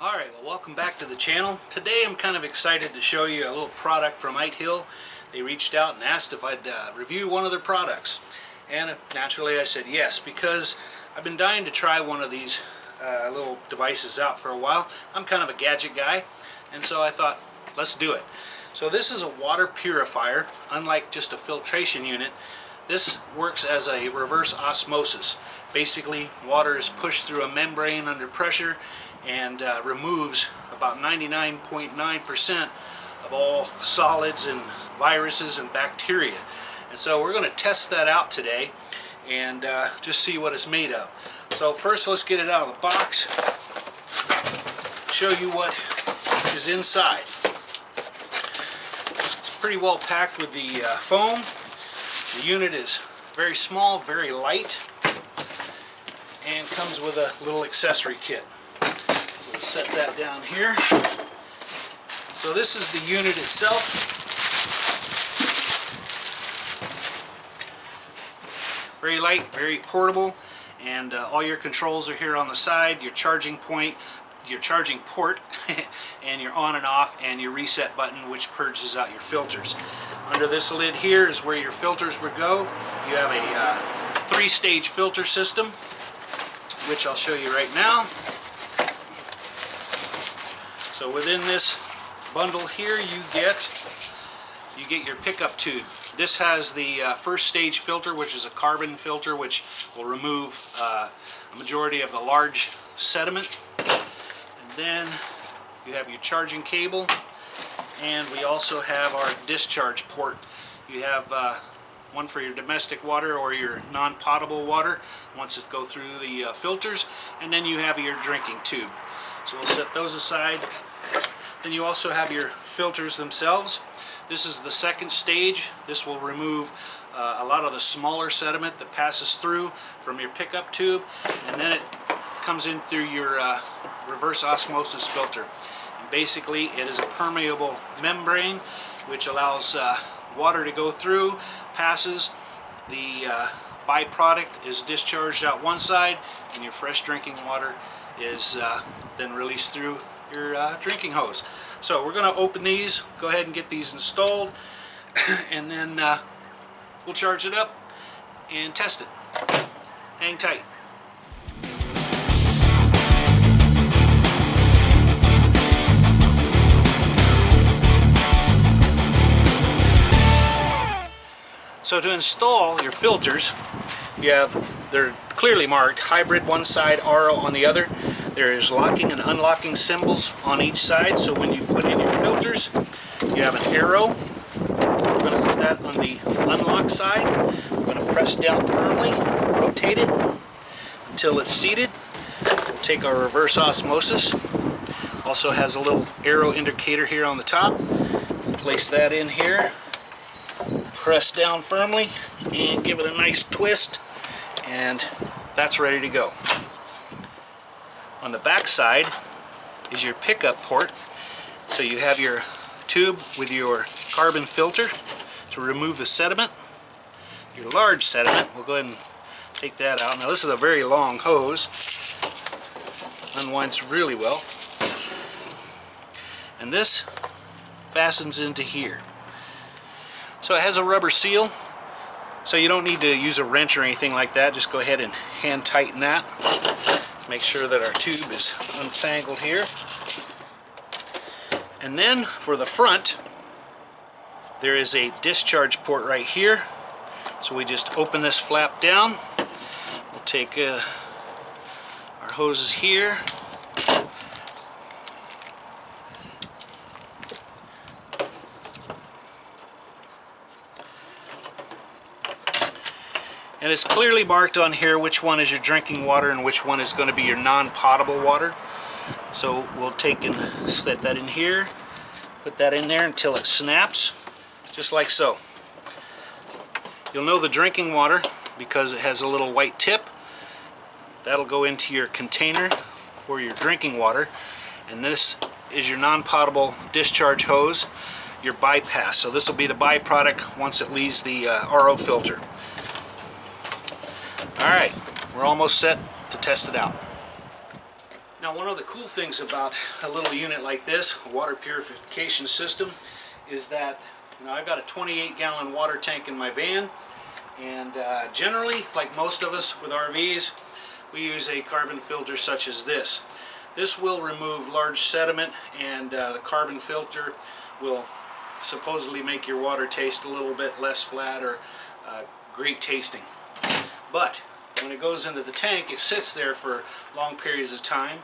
Alright, well, welcome back to the channel. Today I'm kind of excited to show you a little product from ITEHIL. They reached out and asked if I'd review one of their products. And naturally I said yes, because I've been dying to try one of these little devices out for a while. I'm kind of a gadget guy, and so I thought, let's do it. So this is a water purifier. Unlike just a filtration unit, this works as a reverse osmosis. Basically, water is pushed through a membrane under pressure and removes about 99.9% of all solids and viruses and bacteria. And so we're going to test that out today and just see what it's made of. So first, let's get it out of the box, show you what is inside. It's pretty well packed with the foam. The unit is very small, very light, and comes with a little accessory kit. So we'll set that down here. So this is the unit itself. Very light, very portable, and all your controls are here on the side. Your charging point, your charging port, and your on and off, and your reset button, which purges out your filters. Under this lid here is where your filters would go. You have a three-stage filter system, which I'll show you right now. So within this bundle here, you get your pickup tube. This has the first stage filter, which is a carbon filter, which will remove a majority of the large sediment. And then you have your charging cable, and we also have our discharge port. You have one for your domestic water or your non-potable water once it go through the filters, and then you have your drinking tube. So we'll set those aside. Then you also have your filters themselves. This is the second stage. This will remove a lot of the smaller sediment that passes through from your pickup tube, and then it comes in through your reverse osmosis filter. And basically, it is a permeable membrane which allows water to go through, passes, the byproduct is discharged out one side, and your fresh drinking water is then released through your drinking hose. So we're going to open these, go ahead and get these installed, and then we'll charge it up and test it. Hang tight. So to install your filters, they're clearly marked, hybrid one side, RO on the other. There is locking and unlocking symbols on each side, so when you put in your filters, you have an arrow. We're going to put that on the unlock side. We're going to press down firmly, rotate it until it's seated. We'll take our reverse osmosis. Also has a little arrow indicator here on the top. We'll place that in here. Press down firmly and give it a nice twist, and that's ready to go. On the back side is your pickup port. So you have your tube with your carbon filter to remove the sediment. Your large sediment, we'll go ahead and take that out. Now this is a very long hose. Unwinds really well. And this fastens into here. So it has a rubber seal, so you don't need to use a wrench or anything like that. Just go ahead and hand tighten that. Make sure that our tube is untangled here. And then for the front, there is a discharge port right here. So we just open this flap down. We'll take our hoses here. And it's clearly marked on here which one is your drinking water and which one is going to be your non-potable water. So we'll take and set that in here, put that in there until it snaps, just like so. You'll know the drinking water because it has a little white tip. That'll go into your container for your drinking water. And this is your non-potable discharge hose, your bypass. So this will be the byproduct once it leaves the RO filter. Alright, we're almost set to test it out. Now Now, one of the cool things about a little unit like this, a water purification system, is that I've got a 28-gallon water tank in my van, and generally, like most of us with RVs, we use a carbon filter such as this. This will remove large sediment, and the carbon filter will supposedly make your water taste a little bit less flat or great tasting. But when it goes into the tank, it sits there for long periods of time,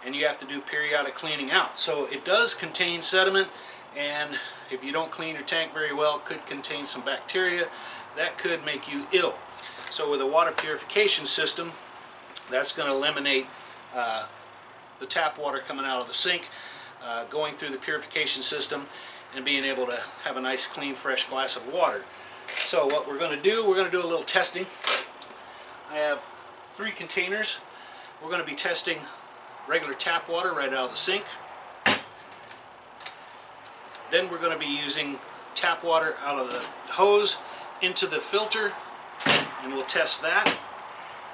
and you have to do periodic cleaning out. So it does contain sediment, and if you don't clean your tank very well, it could contain some bacteria that could make you ill. So with a water purification system, that's going to eliminate the tap water coming out of the sink, going through the purification system, and being able to have a nice, clean, fresh glass of water. So what we're going to do a little testing. I have 3 containers. We're going to be testing regular tap water right out of the sink. Then we're going to be using tap water out of the hose into the filter, and we'll test that.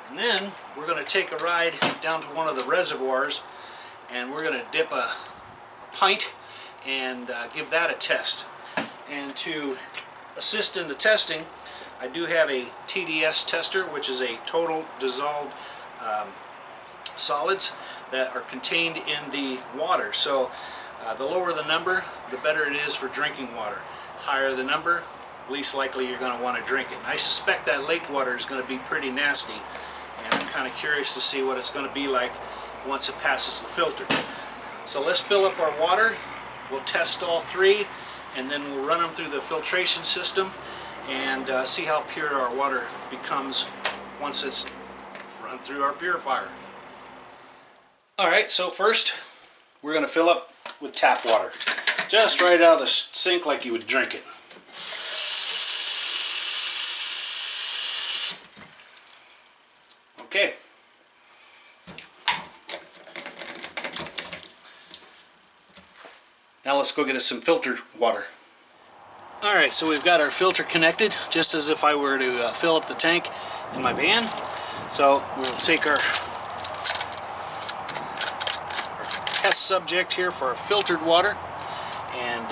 And then we're going to take a ride down to one of the reservoirs, and we're going to dip a pint and give that a test. And to assist in the testing, I do have a TDS tester, which is a total dissolved solids that are contained in the water. So the lower the number, the better it is for drinking water. Higher the number, least likely you're going to want to drink it. And I suspect that lake water is going to be pretty nasty, and I'm kind of curious to see what it's going to be like once it passes the filter. So let's fill up our water. We'll test all 3, and then we'll run them through the filtration system and see how pure our water becomes once it's run through our purifier. Alright, so first we're going to fill up with tap water. Just right out of the sink like you would drink it. Okay. Now let's go get us some filtered water. Alright, so we've got our filter connected, just as if I were to fill up the tank in my van. So we'll take our test subject here for our filtered water and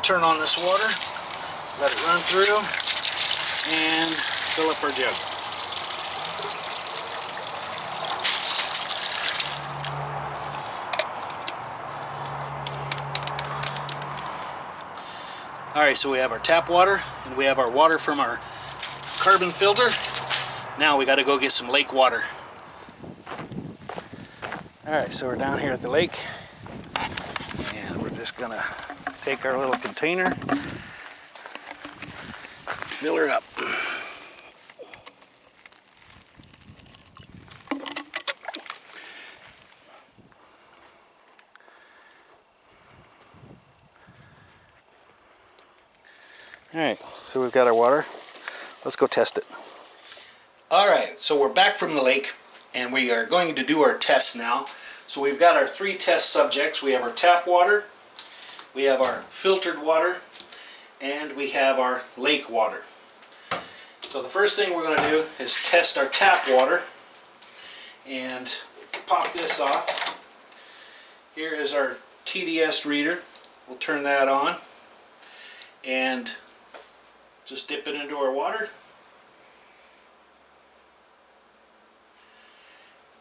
turn on this water, let it run through, and fill up our jug. Alright, so we have our tap water and we have our water from our carbon filter. Now we got to go get some lake water. Alright, so we're down here at the lake, and we're just going to take our little container, fill her up. Alright, so we've got our water. Let's go test it. Alright, so we're back from the lake, and we are going to do our tests now. So we've got our 3 test subjects. We have our tap water, we have our filtered water, and we have our lake water. So the first thing we're going to do is test our tap water and pop this off. Here is our TDS reader. We'll turn that on and just dip it into our water.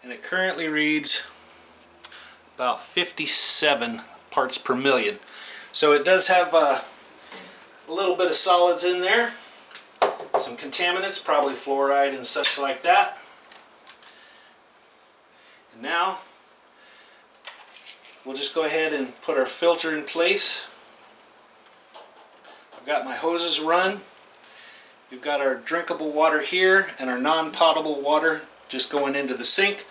And it currently reads about 57 parts per million. So it does have a little bit of solids in there, some contaminants, probably fluoride and such like that. And now we'll just go ahead and put our filter in place. I've got my hoses run. We've got our drinkable water here and our non-potable water just going into the sink.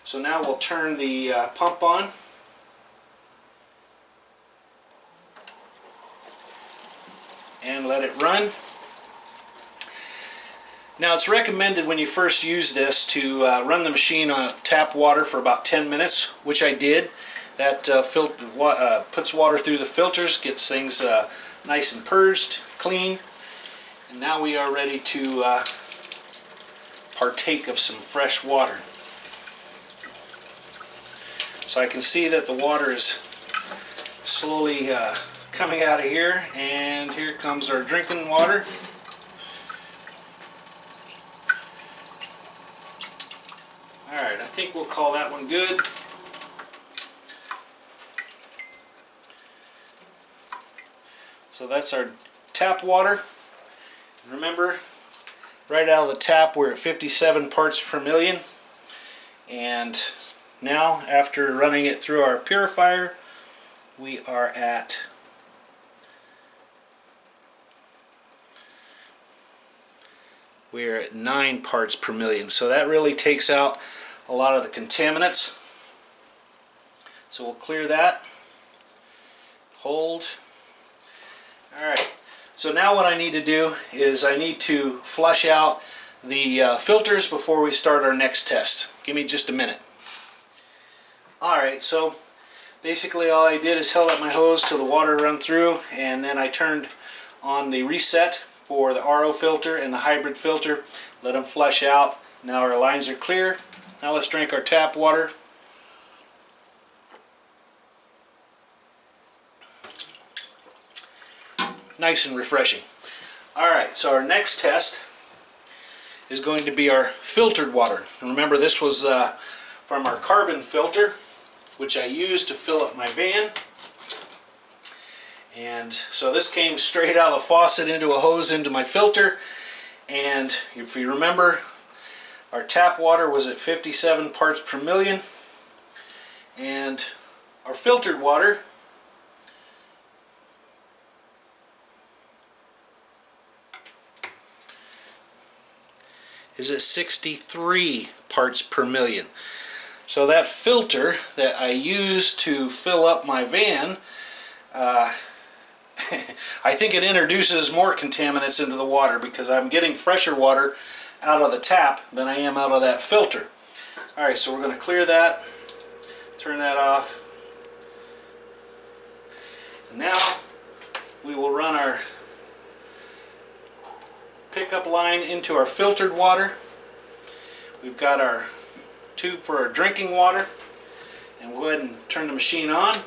So now we'll turn the pump on. And let it run. Now it's recommended when you first use this to run the machine on tap water for about 10 minutes, which I did. That puts water through the filters, gets things nice and purged, clean. And now we are ready to partake of some fresh water. So I can see that the water is slowly coming out of here, and here comes our drinking water. Alright, I think we'll call that one good. So that's our tap water. Remember, right out of the tap we're at 57 parts per million. And now, after running it through our purifier, we are at we're at 9 parts per million. So that really takes out a lot of the contaminants. So we'll clear that. Hold. Alright, so now what I need to do is I need to flush out the filters before we start our next test. Give me just a minute. Alright, so basically all I did is held up my hose till the water run through, and then I turned on the reset for the RO filter and the hybrid filter. Let them flush out. Now our lines are clear. Now let's drink our tap water. Nice and refreshing. Alright, so our next test is going to be our filtered water. And remember, this was from our carbon filter, which I used to fill up my van. And so this came straight out of the faucet into a hose into my filter. And if you remember, our tap water was at 57 parts per million. And our filtered water is at 63 parts per million. So that filter that I use to fill up my van, I think it introduces more contaminants into the water, because I'm getting fresher water out of the tap than I am out of that filter. Alright, so we're going to clear that, turn that off. And now we will run our pickup line into our filtered water. We've got our tube for our drinking water, and we'll go ahead and turn the machine on.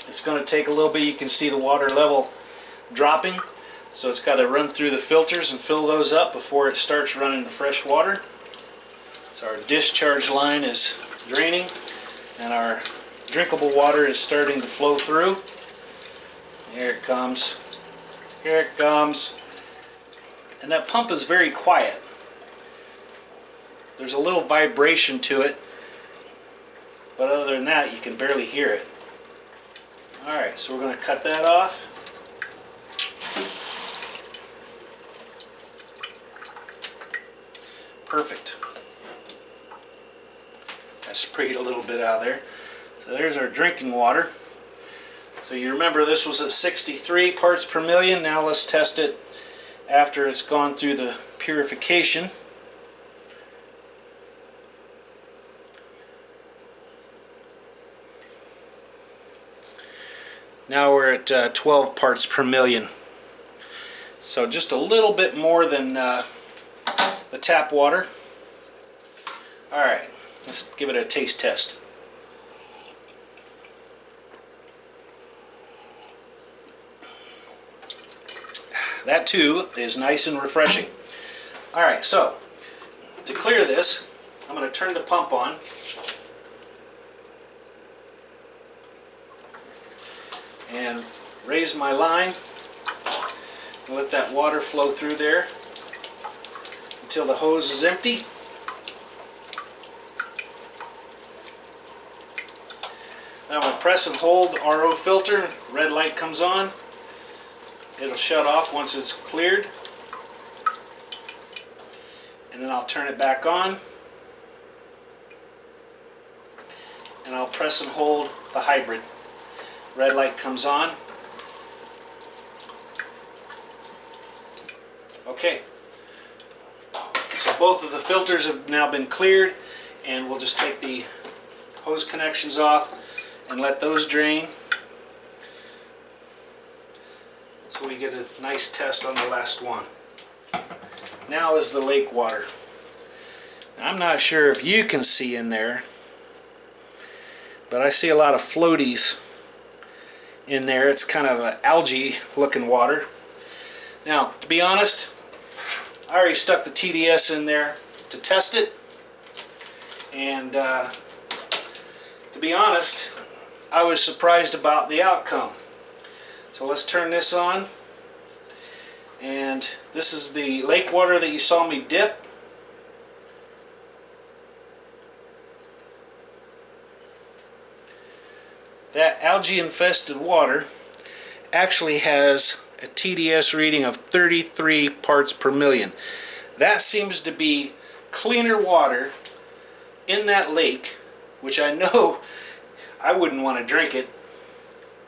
It's going to take a little bit. You can see the water level dropping, so it's got to run through the filters and fill those up before it starts running the fresh water. So our discharge line is draining, and our drinkable water is starting to flow through. Here it comes. Here it comes. And that pump is very quiet. There's a little vibration to it, but other than that, you can barely hear it. Alright, so we're going to cut that off. Perfect. I sprayed a little bit out there. So there's our drinking water. So you remember this was at 63 parts per million. Now let's test it after it's gone through the purification. Now we're at 12 parts per million. So just a little bit more than the tap water. Alright, let's give it a taste test. That too is nice and refreshing. Alright, so to clear this, I'm going to turn the pump on. And raise my line and let that water flow through there until the hose is empty. Now I'm going to press and hold RO filter. Red light comes on. It'll shut off once it's cleared. And then I'll turn it back on. And I'll press and hold the hybrid. Red light comes on. Okay. So both of the filters have now been cleared, and we'll just take the hose connections off and let those drain. So we get a nice test on the last one. Now is the lake water. I'm not sure if you can see in there, but I see a lot of floaties in there. It's kind of an algae looking water. Now, to be honest, I already stuck the TDS in there to test it, and to be honest, I was surprised about the outcome. So let's turn this on, and this is the lake water that you saw me dip. That algae infested water actually has a TDS reading of 33 parts per million. That seems to be cleaner water in that lake, which I know I wouldn't want to drink it.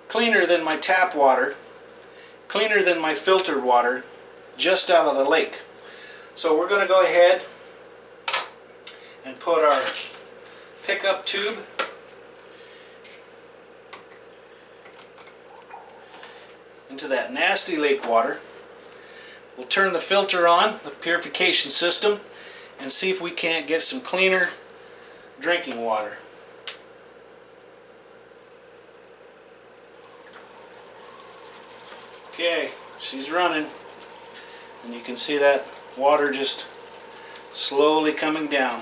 Cleaner than my tap water, cleaner than my filtered water just out of the lake. So we're going to go ahead and put our pickup tube into that nasty lake water. We'll turn the filter on, the purification system, and see if we can't get some cleaner drinking water. Okay, she's running, and you can see that water just slowly coming down.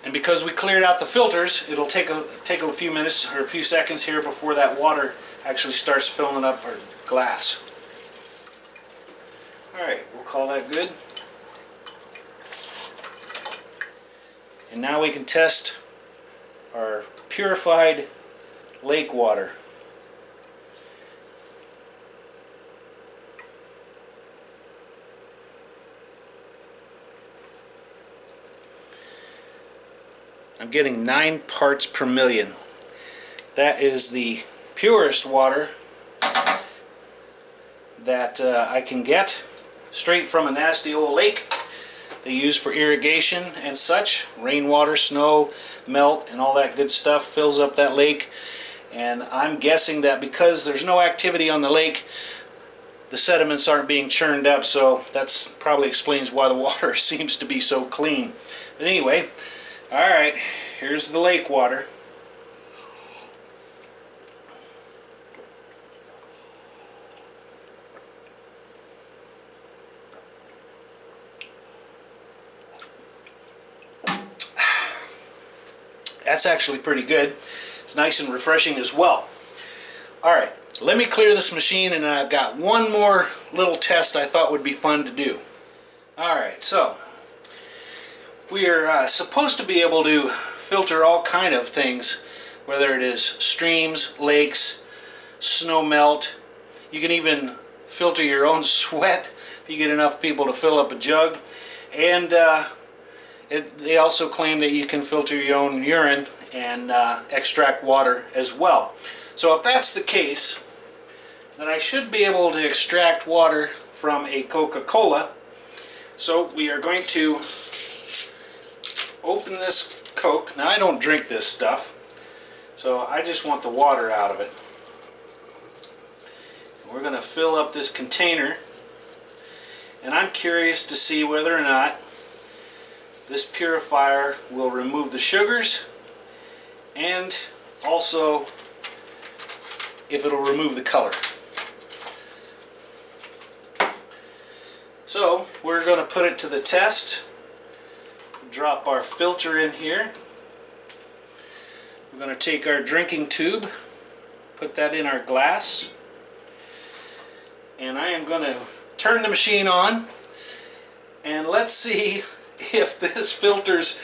And because we cleared out the filters, it'll take a few minutes or a few seconds here before that water actually starts filling up our glass. Alright, we'll call that good. And now we can test our purified lake water. I'm getting 9 parts per million. That is the purest water that I can get straight from a nasty old lake they use for irrigation and such. Rainwater, snow, melt, and all that good stuff fills up that lake. And I'm guessing that because there's no activity on the lake, the sediments aren't being churned up, so that's probably explains why the water seems to be so clean. But anyway, alright, here's the lake water. That's actually pretty good. It's nice and refreshing as well. Alright, let me clear this machine, and I've got one more little test I thought would be fun to do. Alright, so we are supposed to be able to filter all kind of things, whether it is streams, lakes, snow melt. You can even filter your own sweat if you get enough people to fill up a jug. And they also claim that you can filter your own urine and extract water as well. So if that's the case, then I should be able to extract water from a Coca-Cola. So we are going to open this Coke. Now I don't drink this stuff, so I just want the water out of it. We're going to fill up this container, and I'm curious to see whether or not this purifier will remove the sugars, and also if it'll remove the color. So we're going to put it to the test. Drop our filter in here. We're going to take our drinking tube, put that in our glass, and I am going to turn the machine on, and let's see if this filters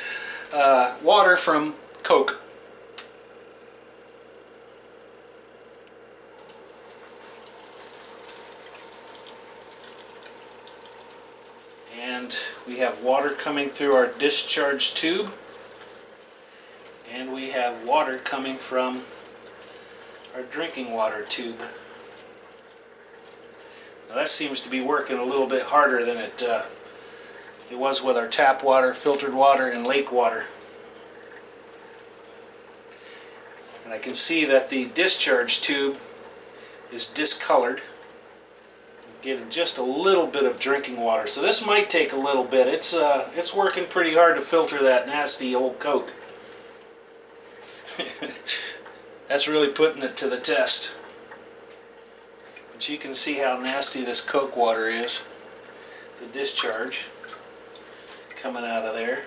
water from Coke. And we have water coming through our discharge tube, and we have water coming from our drinking water tube. Now that seems to be working a little bit harder than it was with our tap water, filtered water, and lake water. And I can see that the discharge tube is discolored. getting just a little bit of drinking water. So this might take a little bit. It's working pretty hard to filter that nasty old Coke. That's really putting it to the test. But you can see how nasty this Coke water is. The discharge coming out of there.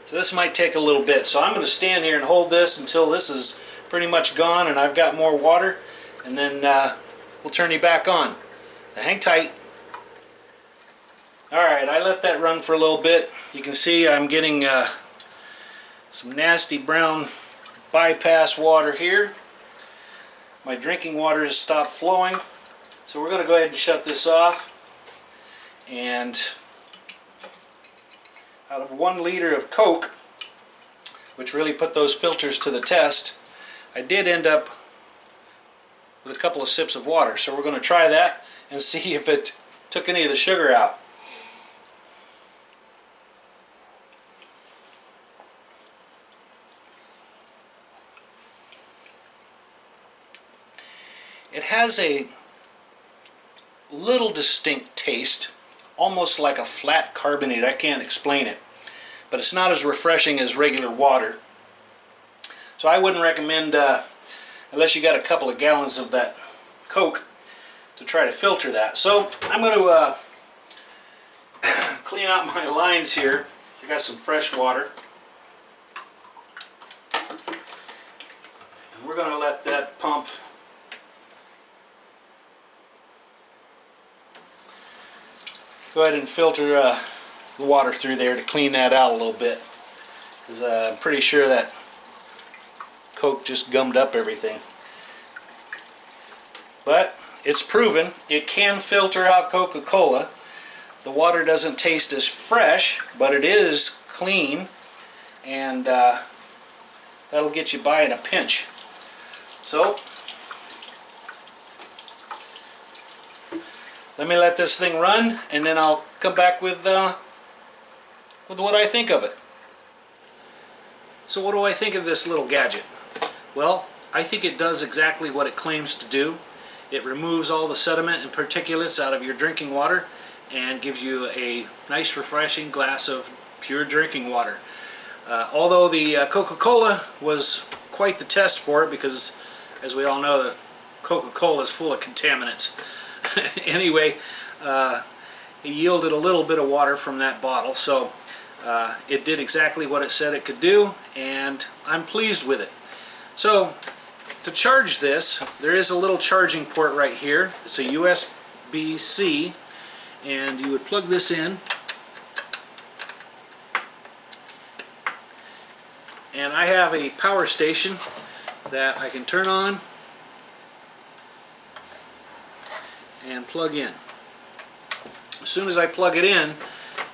So this might take a little bit. So I'm going to stand here and hold this until this is pretty much gone and I've got more water, and then we'll turn you back on. Now hang tight. Alright, I let that run for a little bit. You can see I'm getting some nasty brown bypass water here. My drinking water has stopped flowing, so we're going to go ahead and shut this off. And out of 1 liter of Coke, which really put those filters to the test, I did end up with a couple of sips of water. So we're going to try that and see if it took any of the sugar out. It has a little distinct taste, almost like a flat carbonate. I can't explain it, but it's not as refreshing as regular water. So I wouldn't recommend, unless you got a couple of gallons of that Coke, to try to filter that. So I'm going to clean out my lines here. I got some fresh water. And we're going to let that pump go ahead and filter the water through there to clean that out a little bit, because I'm pretty sure that Coke just gummed up everything. But it's proven it can filter out Coca-Cola. The water doesn't taste as fresh, but it is clean, and that'll get you by in a pinch. So let me let this thing run, and then I'll come back with what I think of it. So what do I think of this little gadget? Well, I think it does exactly what it claims to do. It removes all the sediment and particulates out of your drinking water and gives you a nice refreshing glass of pure drinking water. Although the Coca-Cola was quite the test for it, because as we all know, the Coca-Cola is full of contaminants. Anyway, it yielded a little bit of water from that bottle, so it did exactly what it said it could do, and I'm pleased with it. So to charge this, there is a little charging port right here. It's a USB-C, and you would plug this in, and I have a power station that I can turn on and plug in. As soon as I plug it in,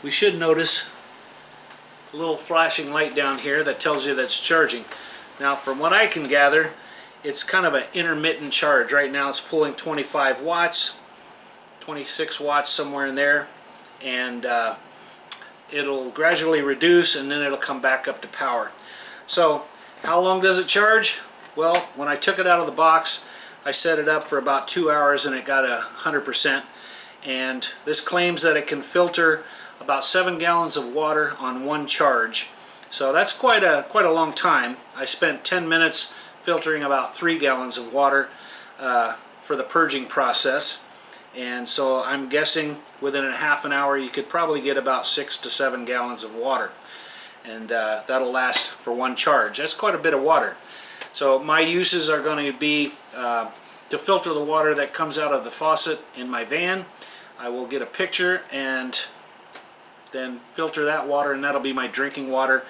we should notice a little flashing light down here that tells you that it's charging. Now, from what I can gather, it's kind of an intermittent charge. Right now it's pulling 25 watts, 26 watts, somewhere in there, and it'll gradually reduce, and then it'll come back up to power. So how long does it charge? Well, when I took it out of the box, I set it up for about 2 hours and it got 100%, and this claims that it can filter about 7 gallons of water on one charge. So that's quite a long time. I spent 10 minutes filtering about 3 gallons of water for the purging process, and so I'm guessing within a half an hour you could probably get about 6 to 7 gallons of water, and that'll last for one charge. That's quite a bit of water. So my uses are going to be to filter the water that comes out of the faucet in my van. I will get a picture and then filter that water, and that'll be my drinking water.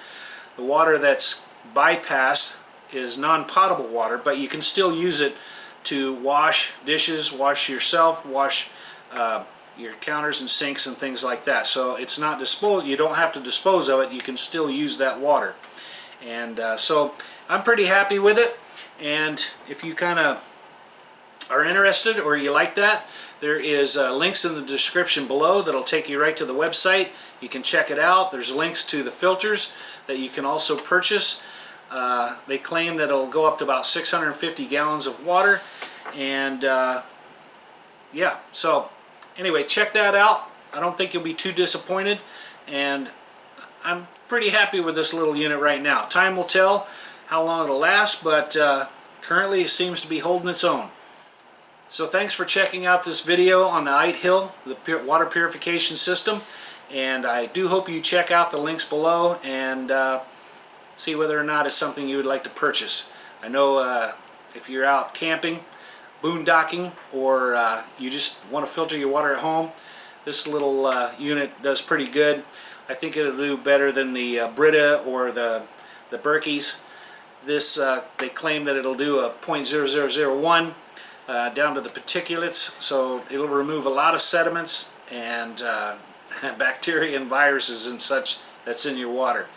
The water that's bypassed is non-potable water, but you can still use it to wash dishes, wash yourself, wash your counters and sinks and things like that. So it's not disposed. You don't have to dispose of it. You can still use that water, and so I'm pretty happy with it. And if you kind of are interested or you like that, there is links in the description below that'll take you right to the website. You can check it out. There's links to the filters that you can also purchase. They claim that it'll go up to about 650 gallons of water, and yeah, so anyway, check that out. I don't think you'll be too disappointed, and I'm pretty happy with this little unit right now. Time will tell how long it'll last, but currently it seems to be holding its own. So thanks for checking out this video on the ITEHIL, the water purification system, and I do hope you check out the links below and see whether or not it's something you would like to purchase. I know if you're out camping, boondocking, or you just want to filter your water at home, this little unit does pretty good. I think it'll do better than the Brita or the Berkeys. This they claim that it'll do a 0.0001 down to the particulates, so it'll remove a lot of sediments and bacteria and viruses and such that's in your water.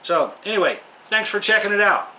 So anyway, thanks for checking it out.